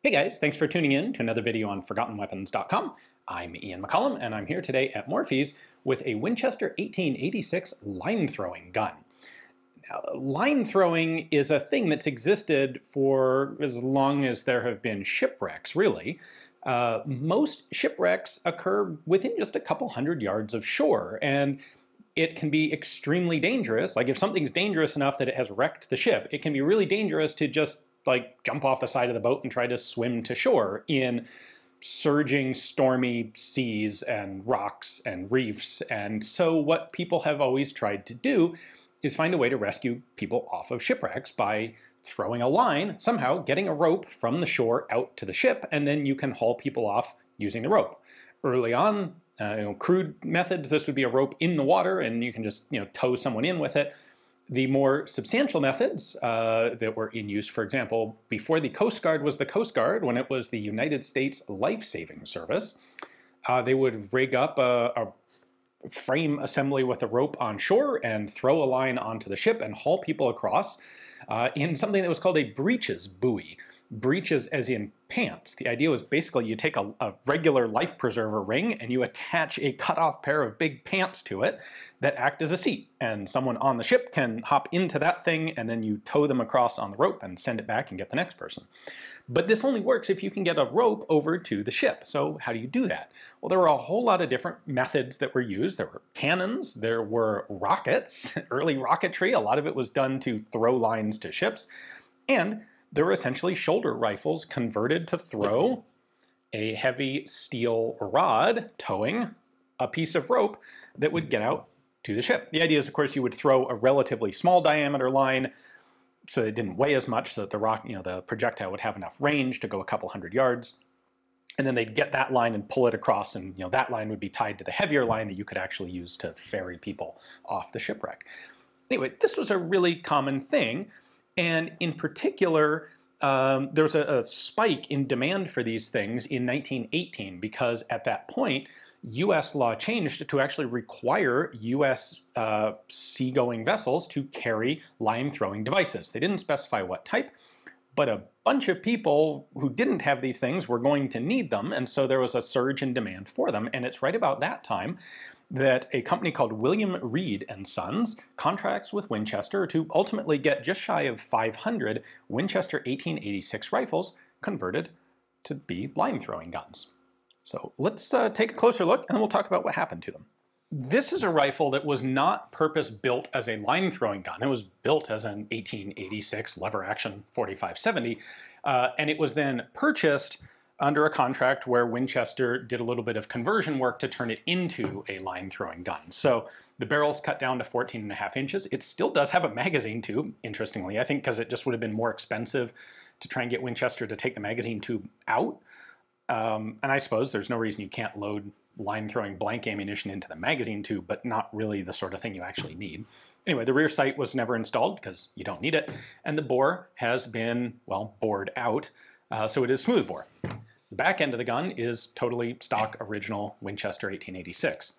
Hey guys, thanks for tuning in to another video on ForgottenWeapons.com. I'm Ian McCollum, and I'm here today at Morphy's with a Winchester 1886 line-throwing gun. Now, line throwing is a thing that's existed for as long as there have been shipwrecks, really. Most shipwrecks occur within just a couple hundred yards of shore, and it can be extremely dangerous. Like if something's dangerous enough that it has wrecked the ship, it can be really dangerous to just like jump off the side of the boat and try to swim to shore in surging, stormy seas and rocks and reefs. And so what people have always tried to do is find a way to rescue people off of shipwrecks by throwing a line, somehow getting a rope from the shore out to the ship, and then you can haul people off using the rope. Early on, crude methods, this would be a rope in the water and you can just tow someone in with it. The more substantial methods that were in use, for example, before the Coast Guard was the Coast Guard, when it was the United States Life-Saving Service, they would rig up a frame assembly with a rope on shore and throw a line onto the ship and haul people across in something that was called a breeches buoy. Breeches as in pants. The idea was basically you take a regular life preserver ring and you attach a cut-off pair of big pants to it that act as a seat. And someone on the ship can hop into that thing and then you tow them across on the rope and send it back and get the next person. But this only works if you can get a rope over to the ship. So how do you do that? Well, there were a whole lot of different methods that were used. There were cannons, there were rockets, early rocketry. A lot of it was done to throw lines to ships. And there were essentially shoulder rifles converted to throw a heavy steel rod towing a piece of rope that would get out to the ship. The idea is, of course, you would throw a relatively small diameter line so it didn't weigh as much, so that the projectile would have enough range to go a couple hundred yards. And then they'd get that line and pull it across, and that line would be tied to the heavier line that you could actually use to ferry people off the shipwreck. Anyway, this was a really common thing. And in particular, there was a spike in demand for these things in 1918 because at that point, U.S. law changed to actually require U.S. seagoing vessels to carry line-throwing devices. They didn't specify what type, but a bunch of people who didn't have these things were going to need them, and so there was a surge in demand for them. And it's right about that time that a company called William Reed and Sons contracts with Winchester to ultimately get just shy of 500 Winchester 1886 rifles converted to be line-throwing guns. So let's take a closer look and then we'll talk about what happened to them. This is a rifle that was not purpose-built as a line-throwing gun. It was built as an 1886 lever-action 4570, and it was then purchased under a contract where Winchester did a little bit of conversion work to turn it into a line-throwing gun. So the barrel's cut down to 14.5 inches. It still does have a magazine tube, interestingly, I think because it just would have been more expensive to try and get Winchester to take the magazine tube out. And I suppose there's no reason you can't load line-throwing blank ammunition into the magazine tube, but not really the sort of thing you actually need. Anyway, the rear sight was never installed because you don't need it, and the bore has been, well, bored out, so it is smooth bore. The back end of the gun is totally stock original Winchester 1886.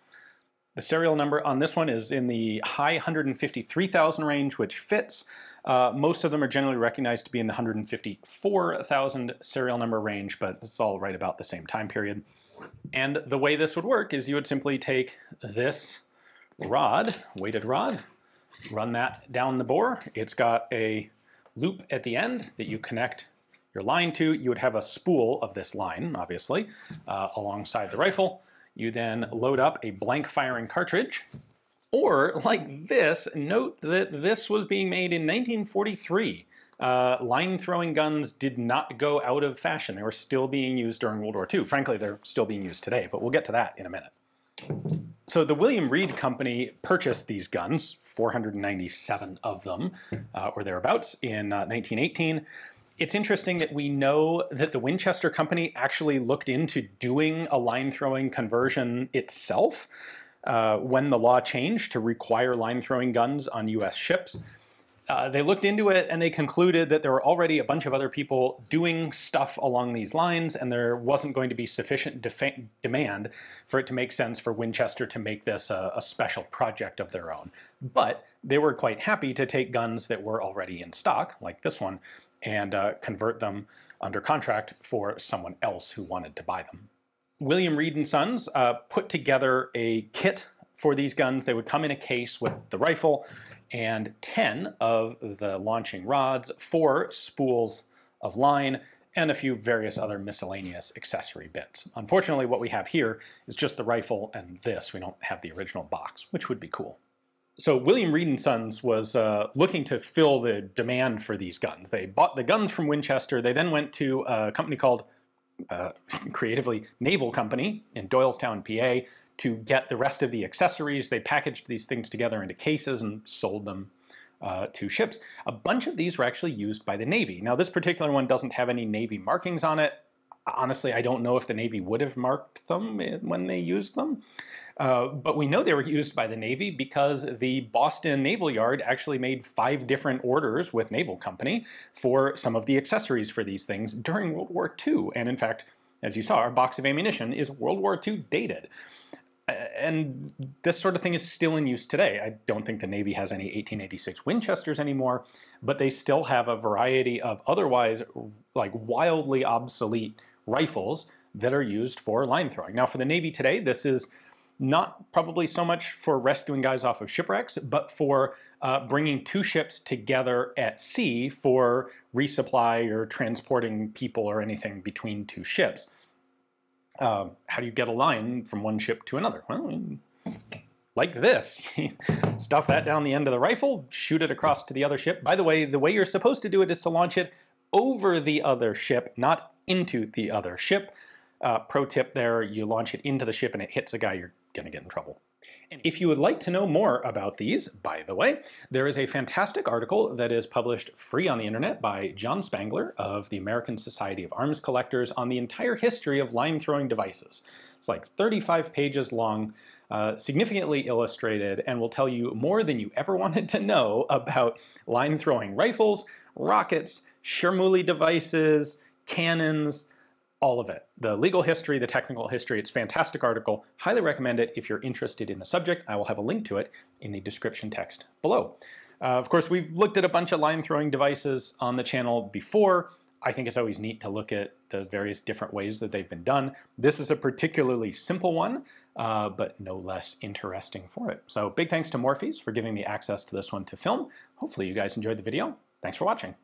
The serial number on this one is in the high 153,000 range, which fits. Most of them are generally recognized to be in the 154,000 serial number range, but it's all right about the same time period. And the way this would work is you would simply take this rod, weighted rod, run that down the bore. It's got a loop at the end that you connect your line to. You would have a spool of this line, obviously, alongside the rifle. You then load up a blank firing cartridge, or like this, note that this was being made in 1943. Line-throwing guns did not go out of fashion. They were still being used during World War II. Frankly, they're still being used today, but we'll get to that in a minute. So the William Reed Company purchased these guns, 497 of them, or thereabouts, in 1918. It's interesting that we know that the Winchester Company actually looked into doing a line-throwing conversion itself when the law changed to require line-throwing guns on U.S. ships. They looked into it and they concluded that there were already a bunch of other people doing stuff along these lines, and there wasn't going to be sufficient demand for it to make sense for Winchester to make this a special project of their own. But they were quite happy to take guns that were already in stock, like this one, and convert them under contract for someone else who wanted to buy them. William Reed and Sons put together a kit for these guns. They would come in a case with the rifle and 10 of the launching rods, 4 spools of line, and a few various other miscellaneous accessory bits. Unfortunately, what we have here is just the rifle and this. We don't have the original box, which would be cool. So William Reed and Sons was looking to fill the demand for these guns. They bought the guns from Winchester. They then went to a company called, creatively, Naval Company in Doylestown, PA, to get the rest of the accessories. They packaged these things together into cases and sold them to ships. A bunch of these were actually used by the Navy. Now, this particular one doesn't have any Navy markings on it. Honestly, I don't know if the Navy would have marked them when they used them. But we know they were used by the Navy because the Boston Naval Yard actually made 5 different orders with Naval Company for some of the accessories for these things during World War II. And in fact, as you saw, our box of ammunition is World War II dated. And this sort of thing is still in use today. I don't think the Navy has any 1886 Winchesters anymore, but they still have a variety of otherwise like wildly obsolete rifles that are used for line throwing. Now for the Navy today, this is not probably so much for rescuing guys off of shipwrecks, but for bringing 2 ships together at sea for resupply or transporting people or anything between 2 ships. How do you get a line from one ship to another? Well, like this. Stuff that down the end of the rifle, shoot it across to the other ship. By the way you're supposed to do it is to launch it over the other ship, not into the other ship. Pro tip there, you launch it into the ship and it hits a guy, you're going to get in trouble. And if you would like to know more about these, by the way, there is a fantastic article that is published free on the internet by John Spangler of the American Society of Arms Collectors on the entire history of line-throwing devices. It's like 35 pages long, significantly illustrated, and will tell you more than you ever wanted to know about line-throwing rifles, rockets, Shermuli devices, cannons, all of it. The legal history, the technical history, it's a fantastic article. Highly recommend it if you're interested in the subject. I will have a link to it in the description text below. Of course, we've looked at a bunch of line throwing devices on the channel before. I think it's always neat to look at the various different ways that they've been done. This is a particularly simple one, but no less interesting for it. So big thanks to Morpheus for giving me access to this one to film. Hopefully you guys enjoyed the video. Thanks for watching.